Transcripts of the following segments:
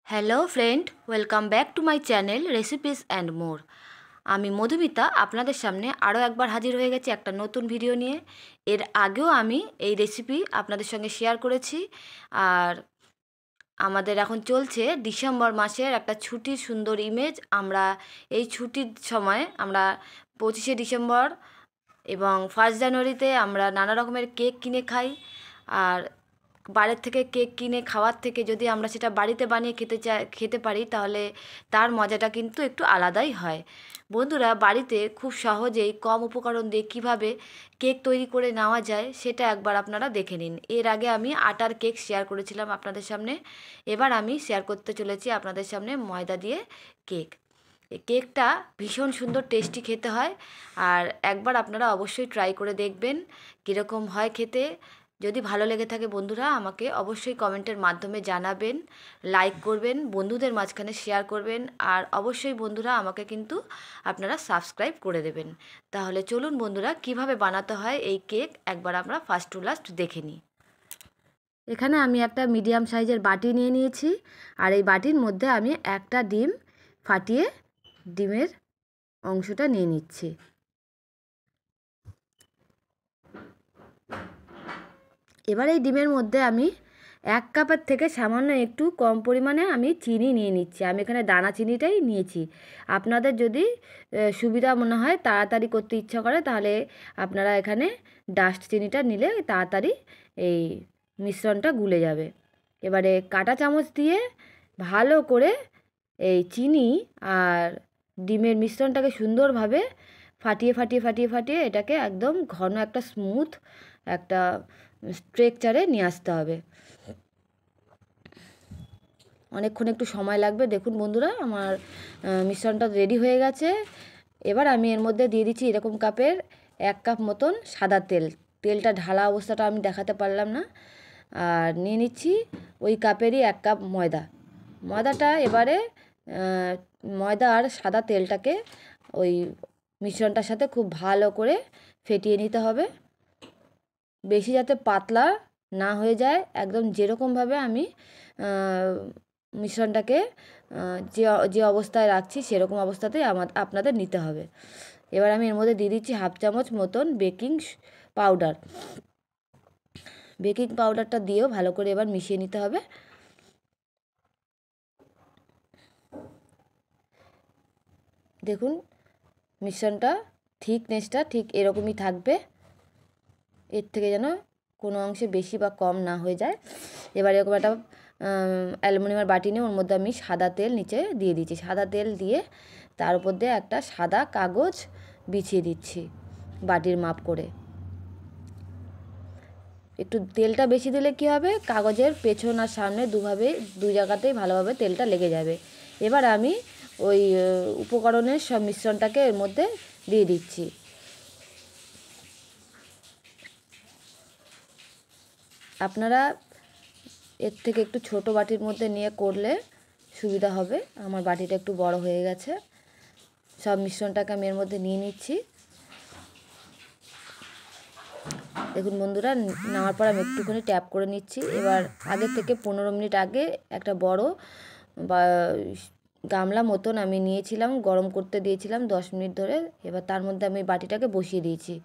Hello friend, welcome back to my channel recipes and more. আমি মধুমিতা আপনাদের সামনে আরও একবার হাজির হয়ে গেছি একটা নতুন ভিডিও নিয়ে। এর আগেও আমি এই রেসিপি আপনাদের সঙ্গে শেয়ার করেছি। আর আমাদের এখন চলছে ডিসেম্বর মাসের একটা ছুটির সুন্দর ইমেজ। আমরা এই ছুটির সময় আমরা 25শে ডিসেম্বর এবং 1 জানুয়ারিতে আমরা নানা রকমের কেক কিনে খাই। আর বাইরের থেকে কেক কিনে খাওয়ার থেকে যদি আমরা সেটা বাড়িতে বানিয়ে খেতে পারি তাহলে তার মজাটা কিন্তু একটু আলাদাই হয়। বন্ধুরা, বাড়িতে খুব সহজেই কম উপকরণ দিয়ে কীভাবে কেক তৈরি করে নেওয়া যায় সেটা একবার আপনারা দেখে নিন। এর আগে আমি আটার কেক শেয়ার করেছিলাম আপনাদের সামনে। এবার আমি শেয়ার করতে চলেছি আপনাদের সামনে ময়দা দিয়ে কেক। এই কেকটা ভীষণ সুন্দর টেস্টি খেতে হয়। আর একবার আপনারা অবশ্যই ট্রাই করে দেখবেন কীরকম হয় খেতে। যদি ভালো লেগে থাকে বন্ধুরা, আমাকে অবশ্যই কমেন্টের মাধ্যমে জানাবেন, লাইক করবেন, বন্ধুদের মাঝখানে শেয়ার করবেন। আর অবশ্যই বন্ধুরা আমাকে কিন্তু আপনারা সাবস্ক্রাইব করে দেবেন। তাহলে চলুন বন্ধুরা, কিভাবে বানাতে হয় এই কেক একবার আমরা ফার্স্ট টু লাস্ট দেখে নিই। এখানে আমি একটা মিডিয়াম সাইজের বাটি নিয়ে নিয়েছি। আর এই বাটির মধ্যে আমি একটা ডিম ফাটিয়ে ডিমের অংশটা নিয়ে নিচ্ছি। এবার এই ডিমের মধ্যে আমি 1 কাপের থেকে সামান্য একটু কম পরিমাণে আমি চিনি নিয়ে নিচ্ছি। আমি এখানে দানা চিনিটাই নিয়েছি। আপনাদের যদি সুবিধা মনে হয়, তাড়াতাড়ি করতে ইচ্ছা করে, তাহলে আপনারা এখানে ডাস্ট চিনিটা নিলে তাড়াতাড়ি এই মিশ্রণটা গুলে যাবে। এবারে কাঁটা চামচ দিয়ে ভালো করে এই চিনি আর ডিমের মিশ্রণটাকে সুন্দরভাবে ফাটিয়ে ফাটিয়ে ফাটিয়ে ফাটিয়ে এটাকে একদম ঘন একটা স্মুথ একটা স্ট্রেকচারে নিয়ে আসতে হবে। অনেকক্ষণ একটু সময় লাগবে। দেখুন বন্ধুরা, আমার মিশ্রণটা রেডি হয়ে গেছে। এবার আমি এর মধ্যে দিয়ে দিচ্ছি এরকম কাপের 1 কাপ মতন সাদা তেল। তেলটা ঢালা অবস্থাটা আমি দেখাতে পারলাম না। আর নিয়ে নিচ্ছি ওই কাপেরই 1 কাপ ময়দা। ময়দাটা এবারে ময়দা আর সাদা তেলটাকে ওই মিশ্রণটার সাথে খুব ভালো করে ফেটিয়ে নিতে হবে। বেশি যাতে পাতলা না হয়ে যায়, একদম যেরকমভাবে আমি মিশ্রণটাকে যে যে অবস্থায় রাখছি সেরকম অবস্থাতেই আপনাদের নিতে হবে। এবার আমি এর মধ্যে দিয়ে দিচ্ছি 1/2 চামচ মতন বেকিং পাউডার। বেকিং পাউডারটা দিয়েও ভালো করে এবার মিশিয়ে নিতে হবে। দেখুন মিশ্রণটা থিকনেসটা ঠিক এরকমই থাকবে, এর থেকে যেন কোনো অংশে বেশি বা কম না হয়ে যায়। এবার এরকম একটা অ্যালুমিনিয়ামের বাটি নিয়ে ওর মধ্যে আমি সাদা তেল নিচে দিয়ে দিচ্ছি। সাদা তেল দিয়ে তার উপর দিয়ে একটা সাদা কাগজ বিছিয়ে দিচ্ছি বাটির মাপ করে। একটু তেলটা বেশি দিলে কী হবে, কাগজের পেছন আর সামনে দুই জায়গাতেই ভালোভাবে তেলটা লেগে যাবে। এবার আমি ওই উপকরণের সব মিশ্রণটাকে এর মধ্যে দিয়ে দিচ্ছি। আপনারা এর থেকে একটু ছোট বাটির মধ্যে নিয়ে করলে সুবিধা হবে। আমার বাটিটা একটু বড় হয়ে গেছে। সব মিশ্রণটাকে আমি এর মধ্যে নিয়ে নিচ্ছি। দেখুন বন্ধুরা, নেওয়ার পর আমি একটুখানি ট্যাপ করে নিচ্ছি। এবার আগের থেকে 15 মিনিট আগে একটা বড় বা গামলা মতন আমি নিয়েছিলাম, গরম করতে দিয়েছিলাম 10 মিনিট ধরে। এবার তার মধ্যে আমি বাটিটাকে বসিয়ে দিয়েছি।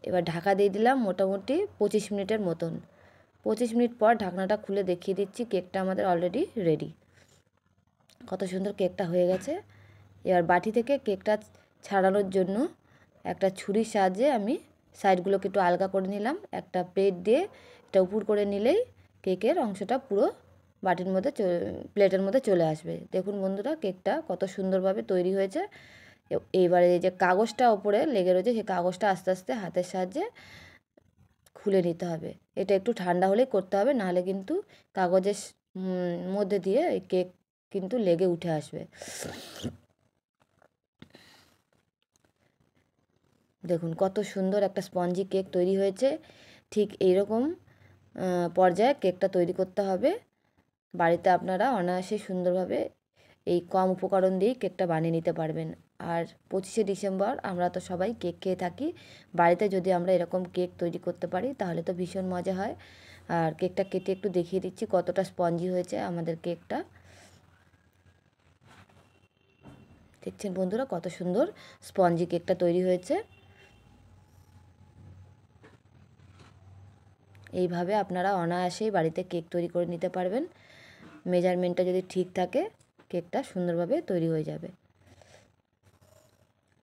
এবার ঢাকা দিয়ে দিলাম মোটামুটি 25 মিনিটের মতন। 25 মিনিট পর ঢাকনাটা খুলে দেখিয়ে দিচ্ছি, কেকটা আমাদের অলরেডি রেডি। কত সুন্দর কেকটা হয়ে গেছে। এবার বাটি থেকে কেকটা ছাড়ানোর জন্য একটা ছুরির সাহায্যে আমি সাইডগুলোকে একটু আলগা করে নিলাম। একটা প্লেট দিয়ে এটা উপর করে নিলেই কেকের অংশটা পুরো বাটির মধ্যে প্লেটের মধ্যে চলে আসবে। দেখুন বন্ধুরা, কেকটা কত সুন্দরভাবে তৈরি হয়েছে। এইবারে এই যে কাগজটা ওপরে লেগে রয়েছে, সেই কাগজটা আস্তে আস্তে হাতের সাহায্যে খুলে নিতে হবে। এটা একটু ঠান্ডা হলেই করতে হবে, নাহলে কিন্তু কাগজের মধ্যে দিয়ে এই কেক কিন্তু লেগে উঠে আসবে। দেখুন কত সুন্দর একটা স্পঞ্জি কেক তৈরি হয়েছে। ঠিক এইরকম পর্যায়ে কেকটা তৈরি করতে হবে। বাড়িতে আপনারা অনায়াসে সুন্দরভাবে এই কম উপকরণ দিয়েই কেকটা বানিয়ে নিতে পারবেন। আর 25শে ডিসেম্বর আমরা তো সবাই কেক খেয়ে থাকি। বাড়িতে যদি আমরা এরকম কেক তৈরি করতে পারি তাহলে তো ভীষণ মজা হয়। আর কেকটা কেটে একটু দেখিয়ে দিচ্ছি কতটা স্পঞ্জি হয়েছে আমাদের কেকটা। দেখছেন বন্ধুরা কত সুন্দর স্পঞ্জি কেকটা তৈরি হয়েছে। এইভাবে আপনারা অনায়াসেই বাড়িতে কেক তৈরি করে নিতে পারবেন। মেজারমেন্টটা যদি ঠিক থাকে কেকটা সুন্দরভাবে তৈরি হয়ে যাবে।